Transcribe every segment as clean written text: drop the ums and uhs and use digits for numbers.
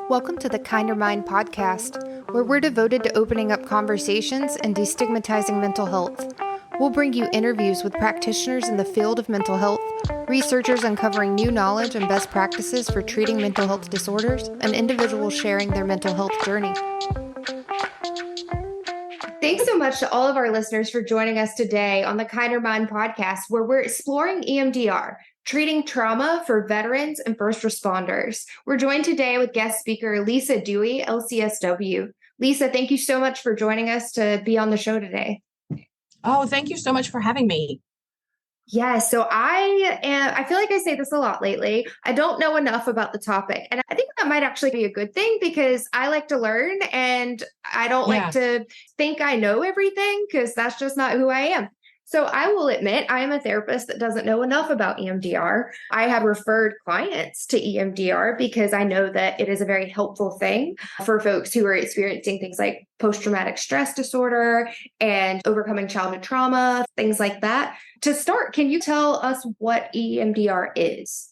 Welcome to the Kinder Mind podcast, where we're devoted to opening up conversations and destigmatizing mental health. We'll bring you interviews with practitioners in the field of mental health, researchers uncovering new knowledge and best practices for treating mental health disorders, and individuals sharing their mental health journey. Thanks so much to all of our listeners for joining us today on the Kinder Mind podcast, where we're exploring EMDR, treating trauma for veterans and first responders. We're joined today with guest speaker Lisa Duez, LCSW. Lisa, thank you so much for joining us to be on the show today. Oh, thank you so much for having me. Yeah, so I feel like I say this a lot lately. I don't know enough about the topic. And I think that might actually be a good thing because I like to learn and I don't like to think I know everything because that's just not who I am. So I will admit I am a therapist that doesn't know enough about EMDR. I have referred clients to EMDR because I know that it is a very helpful thing for folks who are experiencing things like post-traumatic stress disorder and overcoming childhood trauma, things like that. To start, can you tell us what EMDR is?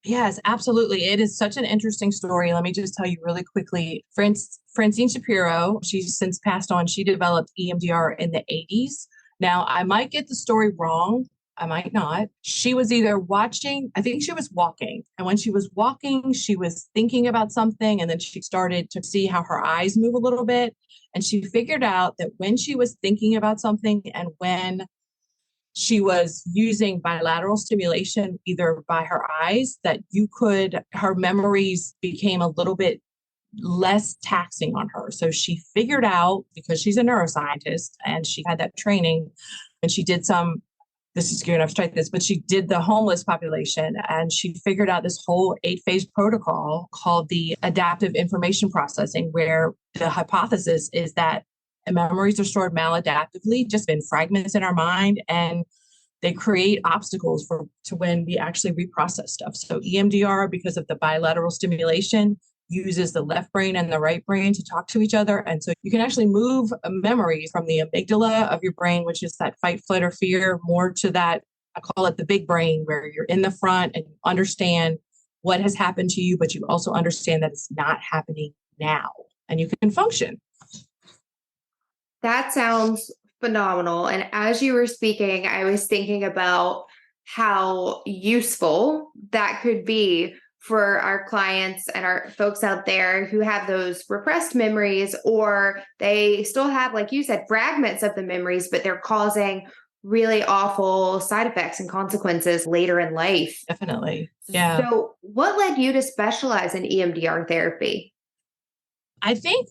Yes, absolutely. It is such an interesting story. Let me just tell you really quickly. Francine Shapiro, she's since passed on. She developed EMDR in the 80s. Now, I might get the story wrong. I might not. She was either watching, I think she was walking. And when she was walking, she was thinking about something. And then she started to see how her eyes move a little bit. And she figured out that when she was thinking about something and when she was using bilateral stimulation, either by her eyes, that her memories became a little bit less taxing on her. So she figured out, because she's a neuroscientist and she had that training, and she did this is going to strike this, but she did the homeless population, and she figured out this whole 8-phase protocol called the adaptive information processing, where the hypothesis is that memories are stored maladaptively, just in fragments in our mind, and they create obstacles to when we actually reprocess stuff. So EMDR, because of the bilateral stimulation, uses the left brain and the right brain to talk to each other. And so you can actually move memories from the amygdala of your brain, which is that fight, flight, or fear, more to that, I call it the big brain, where you're in the front and you understand what has happened to you, but you also understand that it's not happening now and you can function. That sounds phenomenal. And as you were speaking, I was thinking about how useful that could be for our clients and our folks out there who have those repressed memories, or they still have, like you said, fragments of the memories, but they're causing really awful side effects and consequences later in life. Definitely. Yeah. So what led you to specialize in EMDR therapy? I think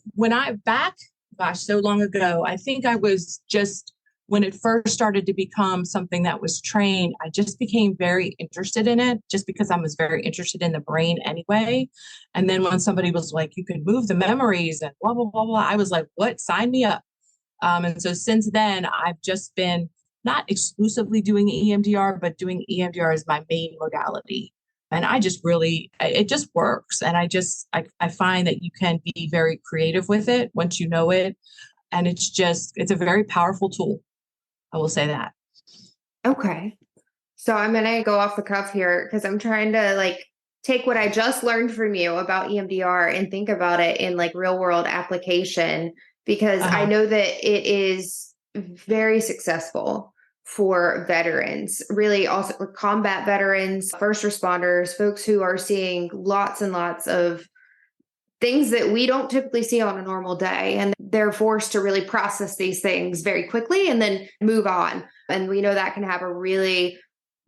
so long ago, I think I was just, when it first started to become something that was trained, I just became very interested in it, just because I was very interested in the brain anyway. And then when somebody was like, you can move the memories and blah, blah, blah, blah, I was like, what? Sign me up. And so since then, I've just been not exclusively doing EMDR, but doing EMDR as my main modality. And it just works. And I find that you can be very creative with it once you know it. And it's a very powerful tool. I will say that. Okay. So I'm going to go off the cuff here because I'm trying to take what I just learned from you about EMDR and think about it in real world application, because I know that it is very successful for veterans, really also combat veterans, first responders, folks who are seeing lots and lots of things that we don't typically see on a normal day. And they're forced to really process these things very quickly and then move on. And we know that can have a really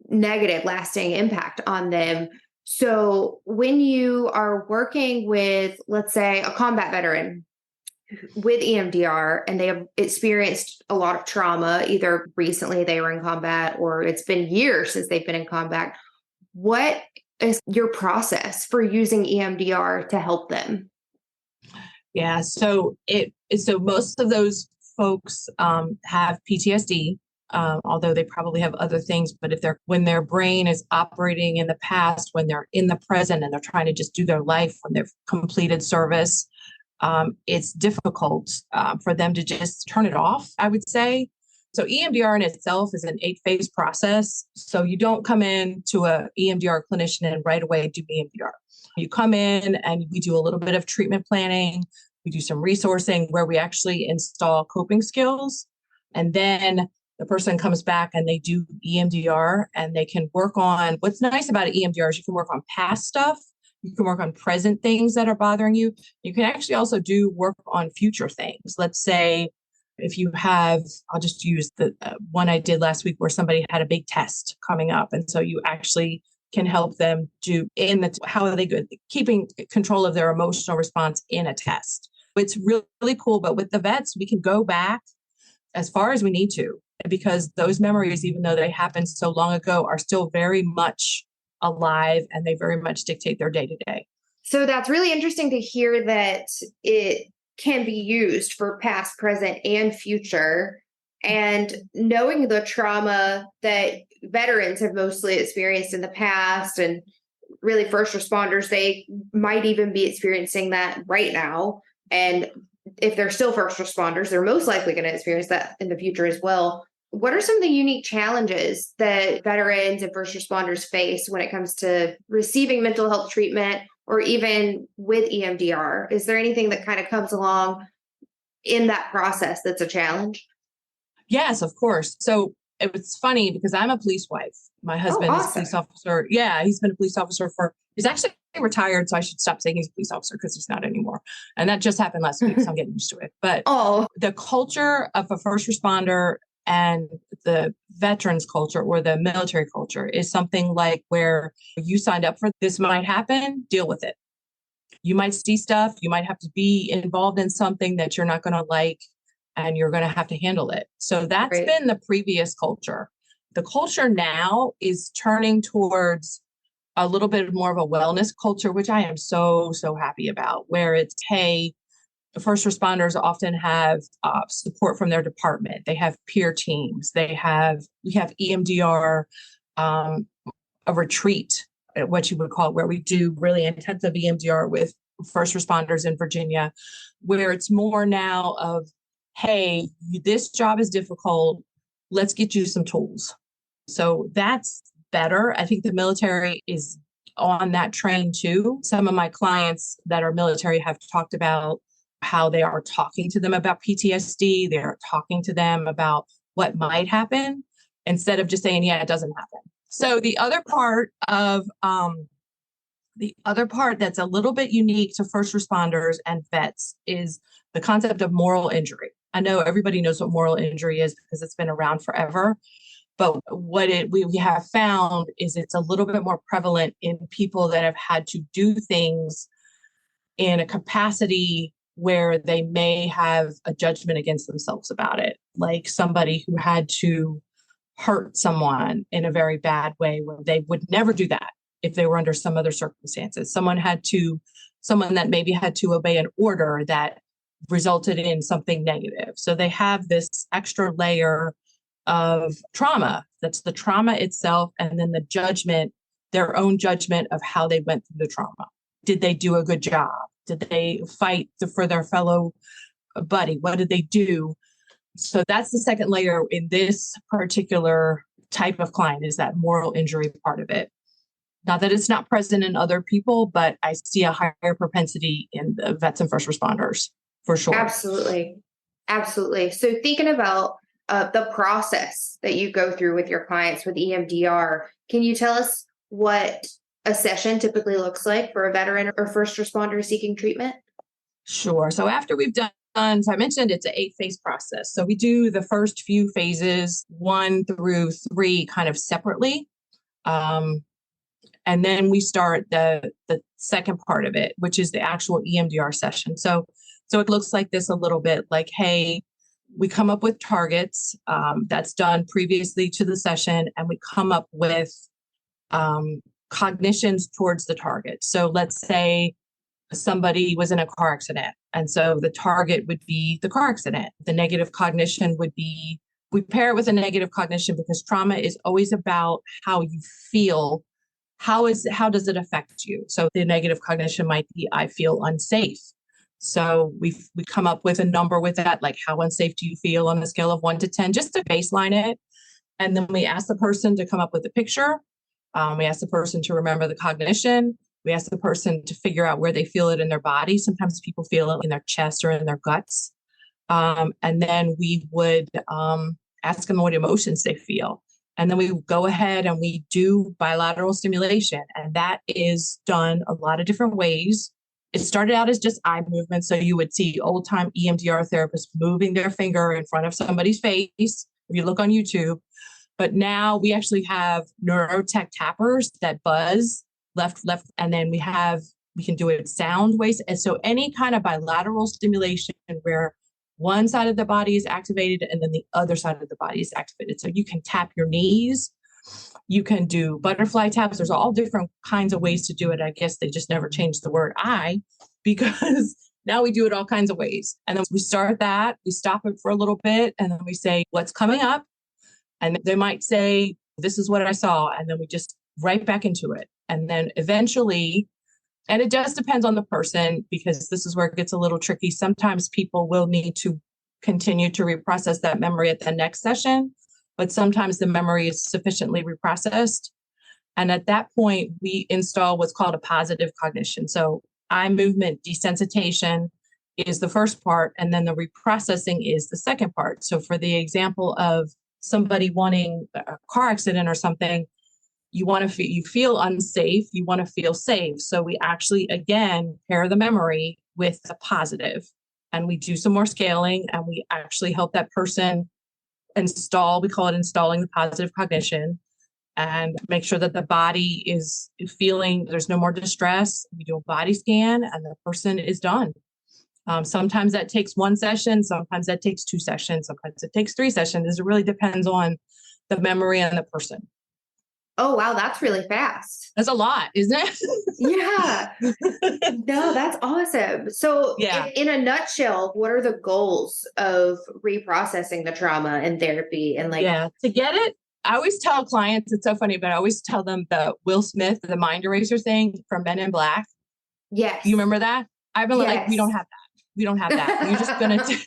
negative, lasting impact on them. So when you are working with, let's say, a combat veteran with EMDR and they have experienced a lot of trauma, either recently they were in combat or it's been years since they've been in combat, what is your process for using EMDR to help them? Yeah, so most of those folks have PTSD, although they probably have other things. But when their brain is operating in the past, when they're in the present and they're trying to just do their life, when they've completed service, it's difficult for them to just turn it off, I would say. So EMDR in itself is an 8-phase process. So you don't come in to a EMDR clinician and right away do EMDR. You come in and we do a little bit of treatment planning. We do some resourcing where we actually install coping skills. And then the person comes back and they do EMDR, and they can work on, what's nice about EMDR is you can work on past stuff. You can work on present things that are bothering you. You can actually also do work on future things. Let's say if you have, I'll just use the one I did last week where somebody had a big test coming up. And so you actually can help them do how are they good, keeping control of their emotional response in a test. It's really, really cool. But with the vets, we can go back as far as we need to, because those memories, even though they happened so long ago, are still very much alive, and they very much dictate their day to day. So that's really interesting to hear that it can be used for past, present, and future. And knowing the trauma that veterans have mostly experienced in the past, and really first responders, they might even be experiencing that right now. And if they're still first responders, they're most likely going to experience that in the future as well. What are some of the unique challenges that veterans and first responders face when it comes to receiving mental health treatment, or even with EMDR? Is there anything that kind of comes along in that process that's a challenge? Yes, of course. So it's funny because I'm a police wife. My husband is a police officer. Yeah, he's been a police officer he's actually retired. So I should stop saying he's a police officer because he's not anymore. And that just happened last week. So I'm getting used to it. But the culture of a first responder and the veterans culture or the military culture is something like where you signed up for this might happen, deal with it. You might see stuff, you might have to be involved in something that you're not going to like, and you're going to have to handle it. So that's been the previous culture. The culture now is turning towards a little bit more of a wellness culture, which I am so, so happy about, where it's, hey, the first responders often have support from their department. They have peer teams. We have EMDR, a retreat, what you would call it, where we do really intensive EMDR with first responders in Virginia, where it's more now of, hey, this job is difficult. Let's get you some tools. So that's better. I think the military is on that train too. Some of my clients that are military have talked about how they are talking to them about PTSD. They're talking to them about what might happen instead of just saying, yeah, it doesn't happen. So the other part that's a little bit unique to first responders and vets is the concept of moral injury. I know everybody knows what moral injury is because it's been around forever. But what we have found is it's a little bit more prevalent in people that have had to do things in a capacity where they may have a judgment against themselves about it, like somebody who had to hurt someone in a very bad way where they would never do that if they were under some other circumstances. Someone that maybe had to obey an order that resulted in something negative. So they have this extra layer of trauma. That's the trauma itself. And then the judgment, their own judgment of how they went through the trauma. Did they do a good job? Did they fight for their fellow buddy? What did they do? So that's the second layer in this particular type of client, is that moral injury part of it. Not that it's not present in other people, but I see a higher propensity in the vets and first responders for sure. Absolutely. Absolutely. So thinking about the process that you go through with your clients with EMDR, can you tell us what a session typically looks like for a veteran or first responder seeking treatment? Sure. So after we've done, so I mentioned it's an 8-phase process. So we do the first few phases, 1 through 3, kind of separately. And then we start the second part of it, which is the actual EMDR session. So it looks like this a little bit like, hey, we come up with targets that's done previously to the session, and we come up with cognitions towards the target. So let's say somebody was in a car accident, and so the target would be the car accident. The negative cognition would be, we pair it with a negative cognition because trauma is always about how you feel. How does it affect you? So the negative cognition might be, I feel unsafe. So we come up with a number with that, like how unsafe do you feel on a scale of 1 to 10, just to baseline it. And then we ask the person to come up with a picture. We ask the person to remember the cognition. We We ask the person to figure out where they feel it in their body. Sometimes people feel it in their chest or in their guts. And then we would ask them what emotions they feel. And then we go ahead and we do bilateral stimulation. And that is done a lot of different ways. It started out as just eye movement. So you would see old time EMDR therapists moving their finger in front of somebody's face, if you look on YouTube. But now we actually have neurotech tappers that buzz left, and then we can do it sound ways. And so any kind of bilateral stimulation where one side of the body is activated and then the other side of the body is activated. So you can tap your knees, you can do butterfly taps. There's all different kinds of ways to do it. I guess they just never changed the word I, because now we do it all kinds of ways. And then we start that, we stop it for a little bit, and then we say, what's coming up? And they might say, this is what I saw. And then we just right back into it. And then eventually, and it just depends on the person, because this is where it gets a little tricky. Sometimes people will need to continue to reprocess that memory at the next session, but sometimes the memory is sufficiently reprocessed. And at that point, we install what's called a positive cognition. So eye movement desensitization is the first part, and then the reprocessing is the second part. So for the example of somebody wanting a car accident or something, you feel unsafe, you want to feel safe. So we actually, again, pair the memory with the positive, and we do some more scaling, and we actually help that person install, we call it installing the positive cognition, and make sure that the body is feeling there's no more distress. We do a body scan and the person is done. Sometimes that takes one session, sometimes that takes 2 sessions, sometimes it takes 3 sessions. It really depends on the memory and the person. Oh, wow. That's really fast. That's a lot, isn't it? Yeah. No, that's awesome. So Yeah. in a nutshell, what are the goals of reprocessing the trauma in therapy? And to get it, I always tell clients, it's so funny, but I always tell them the Will Smith, the mind eraser thing from Men in Black. Yes. You remember that? I've been like, we don't have that. We don't have that. You're just going to.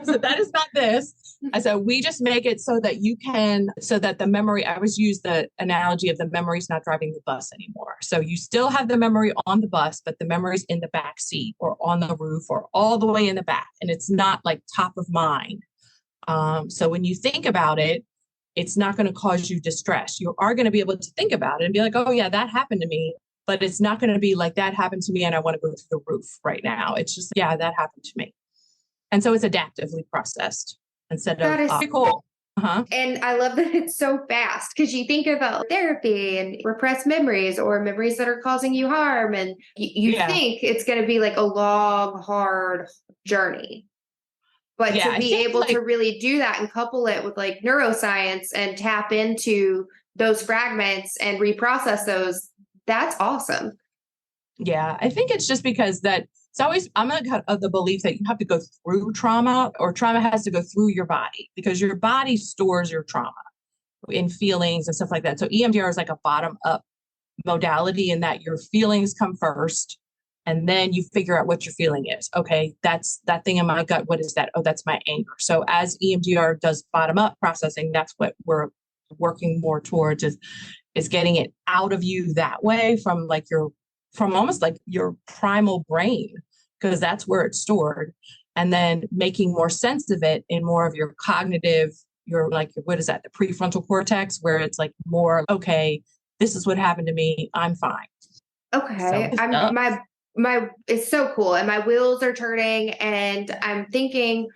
So that is not this. I said, we just make it so that the memory, I always use the analogy of the memory's not driving the bus anymore. So you still have the memory on the bus, but the memory's in the back seat or on the roof or all the way in the back. And it's not like top of mind. So when you think about it, it's not going to cause you distress. You are going to be able to think about it and be like, oh yeah, that happened to me. But it's not going to be like that happened to me and I want to go through the roof right now. It's just, yeah, that happened to me. And so it's adaptively processed instead of pretty cool. Uh-huh. And I love that it's so fast, because you think about therapy and repressed memories or memories that are causing you harm. And you think it's going to be like a long, hard journey. But to be able to really do that and couple it with like neuroscience and tap into those fragments and reprocess those, that's awesome. Yeah, I think it's just because that it's always, I'm of the belief that you have to go through trauma, or trauma has to go through your body, because your body stores your trauma in feelings and stuff like that. So EMDR is like a bottom up modality in that your feelings come first, and then you figure out what your feeling is. Okay, that's that thing in my gut. What is that? Oh, that's my anger. So as EMDR does bottom up processing, that's what we're working more towards is getting it out of you that way from almost like your primal brain, because that's where it's stored, and then making more sense of it in more of your cognitive, what is that? The prefrontal cortex, where it's like more, okay, this is what happened to me. I'm fine. Okay. It's so cool. And my wheels are turning, and I'm thinking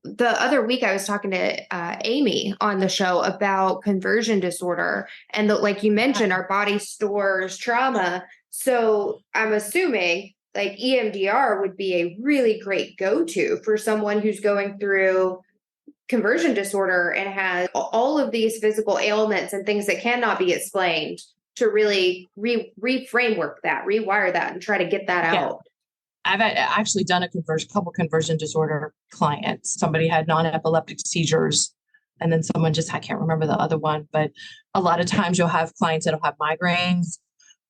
the other week I was talking to Amy on the show about conversion disorder, and like you mentioned, our body stores trauma. So I'm assuming like EMDR would be a really great go-to for someone who's going through conversion disorder and has all of these physical ailments and things that cannot be explained, to really reframework that, rewire that, and try to get that out. I've actually done a couple conversion disorder clients. Somebody had non-epileptic seizures, and then someone I can't remember the other one, but a lot of times you'll have clients that'll have migraines,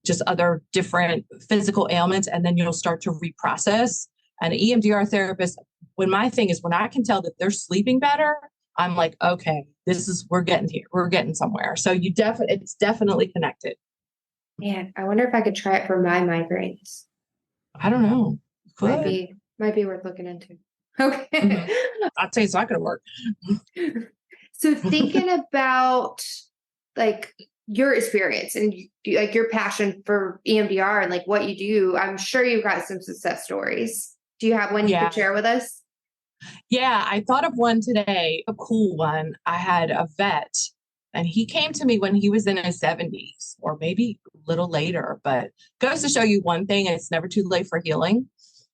just other different physical ailments, and then you'll start to reprocess. And an EMDR therapist, when I can tell that they're sleeping better, I'm like, okay, we're getting here. We're getting somewhere. So it's definitely connected. Man, I wonder if I could try it for my migraines. I don't know. Might Could. be might be worth looking into. Hmm. Okay. I'd say it's not going to work. So thinking about like your experience and like your passion for EMDR and like what you do, I'm sure you've got some success stories. Do you have one you could Yeah. share with us? Yeah. I thought of one today, a cool one. I had a vet and he came to me when he was in his 70s or maybe a little later, but goes to show you one thing, it's never too late for healing.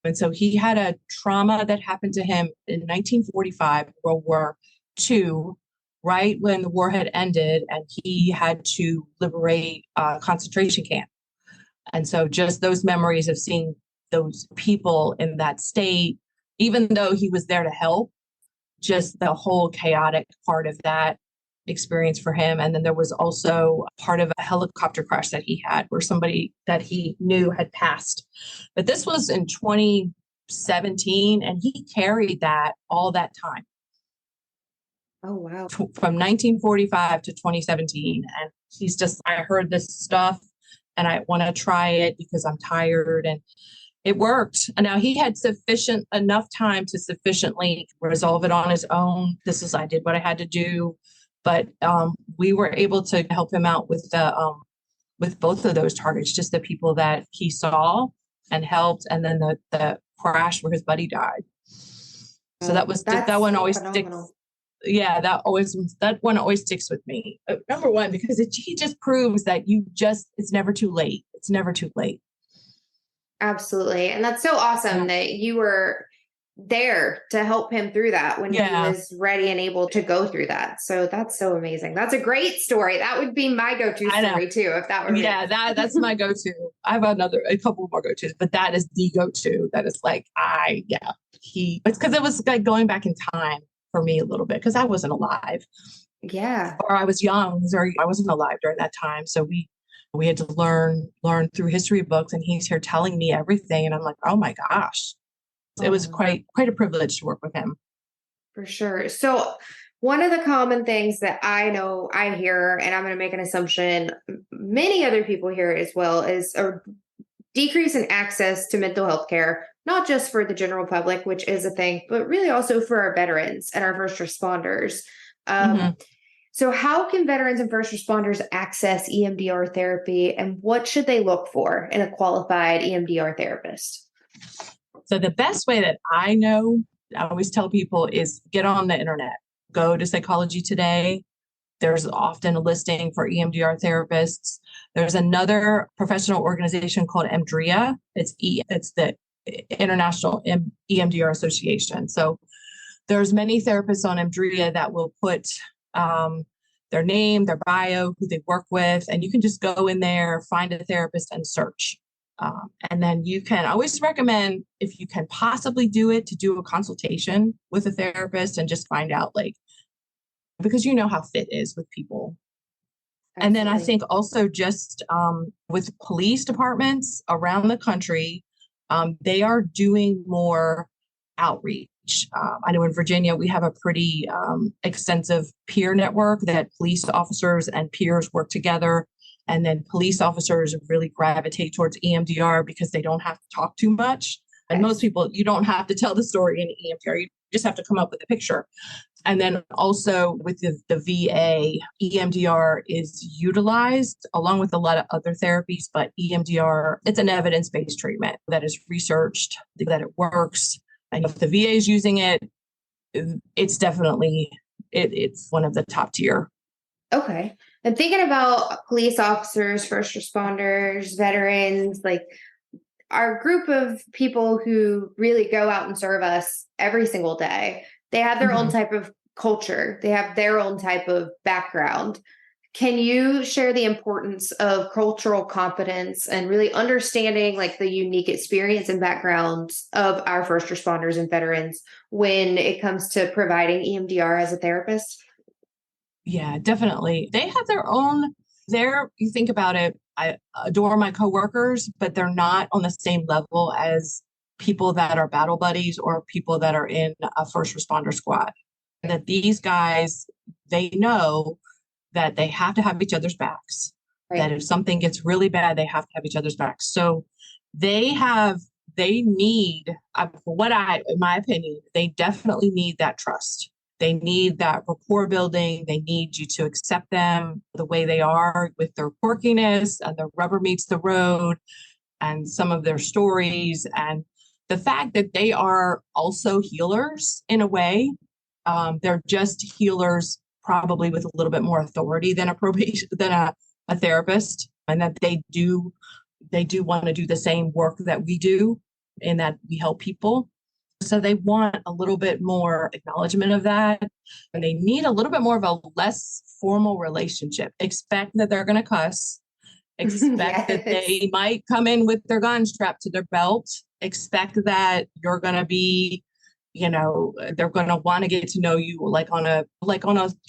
And so he had a trauma that happened to him in 1945, World War II, right when the war had ended, and he had to liberate a concentration camp. And so just those memories of seeing those people in that state, even though he was there to help, just the whole chaotic part of that experience for him. And then there was also part of a helicopter crash that he had where somebody that he knew had passed. But this was in 2017, and he carried that all that time Oh wow. from 1945 to 2017. And he's just, I heard this stuff and I want to try it because I'm tired. And it worked. And now he had sufficient enough time to sufficiently resolve it on his own. I did what I had to do, but we were able to help him out with both of those targets, just the people that he saw and helped, and then the crash where his buddy died. So Oh, that that's one always sticks. phenomenal. Yeah, that one always sticks with me. Number one, because he just proves that it's never too late. It's never too late. Absolutely. And that's so Yeah. awesome that you were there to help him through that when he Yeah. was ready and able to go through that. So that's so amazing. That's a great story. That would be my go-to I know. story too, if that were me. Yeah, that's my go-to. I have a couple more go-tos, but that is the go-to. That is like it's because it was like going back in time for me a little bit because I wasn't alive Yeah. or I was young or I wasn't alive during that time. So we had to learn through history books, and he's here telling me everything, and I'm like, oh my gosh, it was Oh, quite a privilege to work with him. for sure. So one of the common things that I know I hear, and I'm going to make an assumption, many other people hear as well, is a decrease in access to mental health care, not just for the general public, which is a thing, but really also for our veterans and our first responders. Um, Mhm. so, how can veterans and first responders access EMDR therapy, and what should they look for in a qualified EMDR therapist? So the best way that I know, I always tell people, is get on the internet. Go to Psychology Today. There's often a listing for EMDR therapists. There's another professional organization called EMDRIA. It's the International EMDR Association. So there's many therapists on EMDRIA that will put their name, their bio, who they work with, and you can just go in there, find a therapist, and search. And then you can always recommend, if you can possibly do it, to do a consultation with a therapist and just find out, like, because you know how fit is with people. And then I Absolutely. think also just with police departments around the country, they are doing more outreach. I know in Virginia, we have a pretty extensive peer network that police officers and peers work together. And then police officers really gravitate towards EMDR because they don't have to talk too much. And most Yes. people, you don't have to tell the story in EMDR. You just have to come up with a picture. And then also with the VA, EMDR is utilized along with a lot of other therapies, but EMDR, it's an evidence-based treatment that is researched, that it works. And if the VA is using it, it's definitely, it's one of the top tier. Okay. And thinking about police officers, first responders, veterans, like our group of people who really go out and serve us every single day, they have their own Mhm. type of culture, they have their own type of background. Can you share the importance of cultural competence and really understanding like the unique experience and backgrounds of our first responders and veterans when it comes to providing EMDR as a therapist? Yeah, definitely. They have their own, you think about it, I adore my coworkers, but they're not on the same level as people that are battle buddies or people that are in a first responder squad. That these guys, they know that they have to have each other's backs. that Right. if something gets really bad, they have to have each other's backs. So they need, in my opinion, they definitely need that trust. They need that rapport building. They need you to accept them the way they are with their quirkiness and the rubber meets the road and some of their stories and the fact that they are also healers in a way. They're just healers, probably with a little bit more authority than a therapist, and that they do want to do the same work that we do, in that we help people. So they want a little bit more acknowledgement of that, and they need a little bit more of a less formal relationship. Expect that they're going to cuss. Expect that Yes. they might come in with their gun strapped to their belt. Expect that you're going to be, they're going to want to get to know you like on a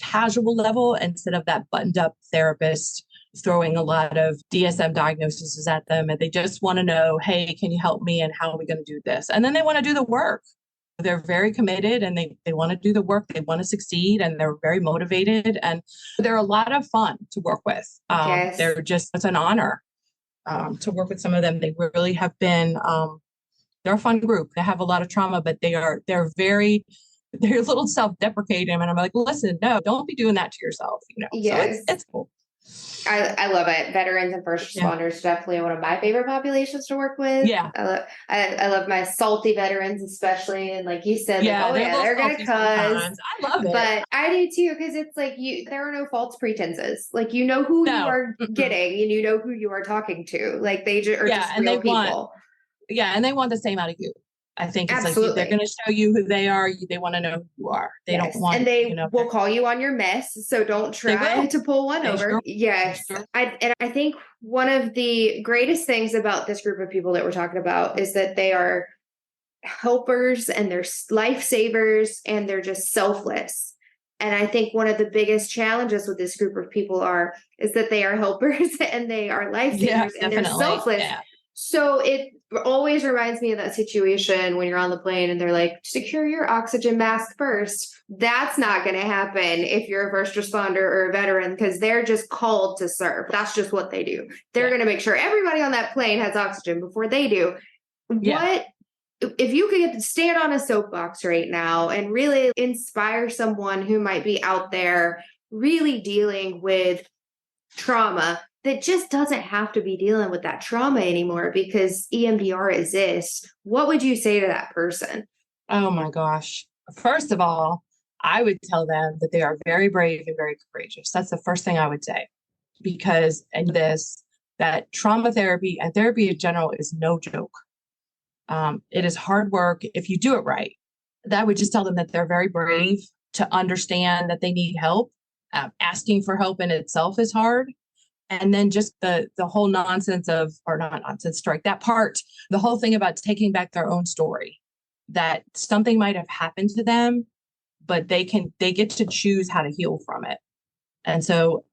casual level, instead of that buttoned up therapist throwing a lot of DSM diagnoses at them. And they just want to know, hey, can you help me? And how are we going to do this? And then they want to do the work. They're very committed, and they want to do the work. They want to succeed, and they're very motivated, and they're a lot of fun to work with. Yes. It's an honor to work with some of them. They really have been, they're a fun group. They have a lot of trauma, but they're a little self-deprecating. And I'm like, listen, no, don't be doing that to yourself, so Yes. it's cool. I love it. Veterans and first Yeah. responders, definitely one of my favorite populations to work with. Yeah. I love my salty veterans, especially. And like you said, like, Yeah. oh They're a yeah, little they're going to salty cuss. sometimes. I love it. But I do too, because it's like there are no false pretenses. Like, you know who you No. are getting and you know who you are talking to. Like, they are Yeah. just And real people. they want the same out of you. I think it's like they're going Absolutely. to show you who they are. They want to know who you are. They don't Yes. And want, they will call you on your mess. So don't they try will. to pull one They over. sure. They Yes. sure. And I think one of the greatest things about this group of people that we're talking about is that they are helpers and they're lifesavers and they're just selfless. And I think one of the biggest challenges with this group of people is that they are helpers and they are Yeah, lifesavers and they're definitely. selfless. Yeah. So it always reminds me of that situation when you're on the plane and they're like, secure your oxygen mask first. That's not going to happen if you're a first responder or a veteran, because they're just called to serve. That's just what they do. They're going to make sure everybody on that plane has oxygen before they do. Yeah. What if you could stand on a soapbox right now and really inspire someone who might be out there really dealing with trauma that just doesn't have to be dealing with that trauma anymore because EMDR exists, what would you say to that person? Oh my gosh. First of all, I would tell them that they are very brave and very courageous. That's the first thing I would say. Because, that trauma therapy and therapy in general is no joke. It is hard work if you do it right. That would just tell them that they're very brave to understand that they need help. Asking for help in itself is hard. And then just the whole nonsense or not nonsense, strike that part, the whole thing about taking back their own story, that something might have happened to them, but they get to choose how to heal from it. And so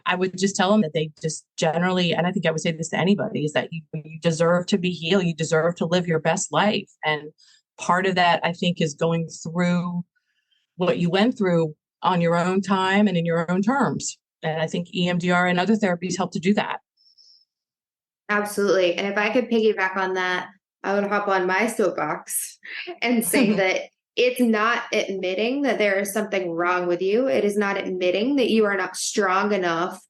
I would just tell them that they just generally, and I think I would say this to anybody, is that you deserve to be healed. You deserve to live your best life. And part of that, I think, is going through what you went through on your own time and in your own terms. And I think EMDR and other therapies help to do that. Absolutely. And if I could piggyback on that, I would hop on my soapbox and say that it's not admitting that there is something wrong with you. It is not admitting that you are not strong enough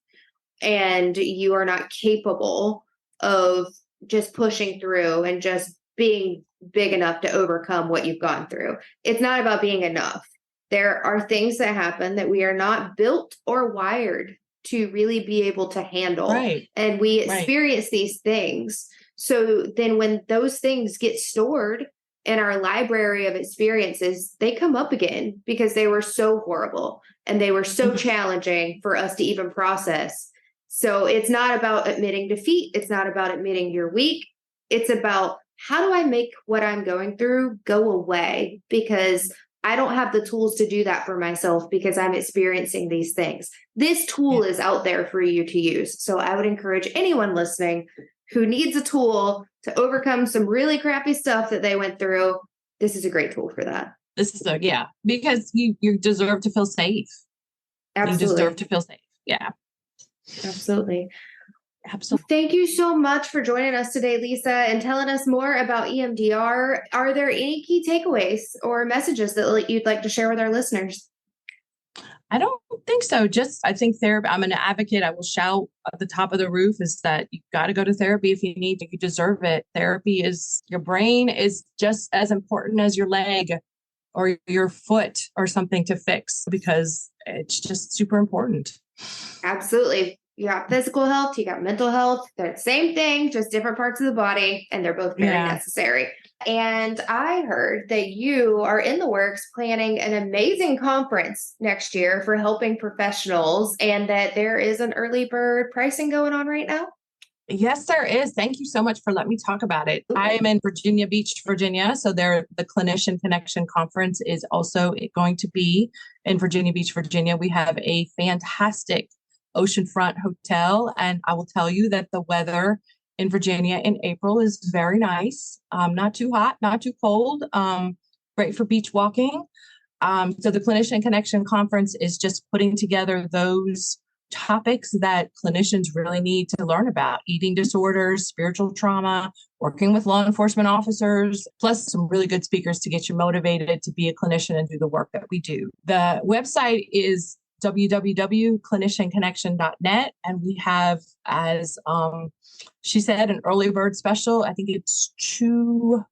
and you are not capable of just pushing through and just being big enough to overcome what you've gone through. It's not about being enough. There are things that happen that we are not built or wired to really be able to handle. Right. And we Right. experience these things. So then when those things get stored in our library of experiences, they come up again because they were so horrible and they were so challenging for us to even process. So it's not about admitting defeat. It's not about admitting you're weak. It's about, how do I make what I'm going through go away? Because I don't have the tools to do that for myself because I'm experiencing these things. This tool is out there for you to use. So I would encourage anyone listening who needs a tool to overcome some really crappy stuff that they went through. This is a great tool for that. Because you deserve to feel safe. Absolutely. You deserve to feel safe. Yeah. Absolutely. Absolutely. Thank you so much for joining us today, Lisa, and telling us more about EMDR. Are there any key takeaways or messages that you'd like to share with our listeners? I don't think so. Just, I think therapy, I'm an advocate. I will shout at the top of the roof is that you got to go to therapy if you need to. You deserve it. Therapy is, your brain is just as important as your leg or your foot or something to fix because it's just super important. Absolutely. You got physical health, you got mental health. They're the same thing, just different parts of the body, and they're both very Yeah. necessary. And I heard that you are in the works planning an amazing conference next year for helping professionals, and that there is an early bird pricing going on right now. Yes, there is. Thank you so much for letting me talk about it. I am in Virginia Beach, Virginia. So there, the Clinician Connection Conference is also going to be in Virginia Beach, Virginia. We have a fantastic oceanfront hotel. And I will tell you that the weather in Virginia in April is very nice. Not too hot, not too cold. Great for beach walking. So the Clinician Connection Conference is just putting together those topics that clinicians really need to learn about: eating disorders, spiritual trauma, working with law enforcement officers, plus some really good speakers to get you motivated to be a clinician and do the work that we do. The website is www.clinicianconnection.net. And we have, as she said, an early bird special. I think it's $250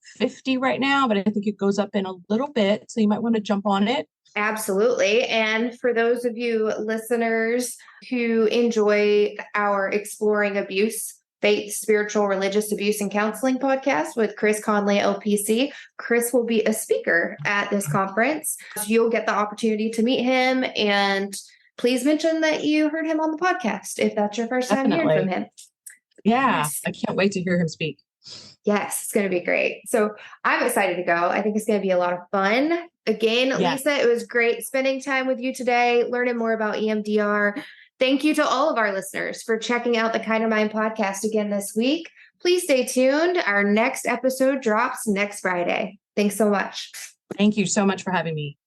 right now, but I think it goes up in a little bit. So you might want to jump on it. Absolutely. And for those of you listeners who enjoy our Exploring Abuse, Faith, Spiritual, Religious Abuse, and Counseling podcast with Chris Conley, LPC, Chris will be a speaker at this conference. So you'll get the opportunity to meet him. And please mention that you heard him on the podcast if that's your first time hearing from Definitely. him. Yeah, Yes. I can't wait to hear him speak. Yes, it's going to be great. So I'm excited to go. I think it's going to be a lot of fun. Again, Yes. Lisa, it was great spending time with you today, learning more about EMDR. Thank you to all of our listeners for checking out the Kind of Mind podcast again this week. Please stay tuned. Our next episode drops next Friday. Thanks so much. Thank you so much for having me.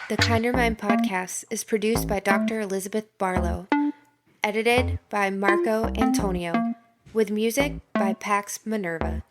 The Kinder Mind podcast is produced by Dr. Elizabeth Barlow, edited by Marco Antonio, with music by Pax Minerva.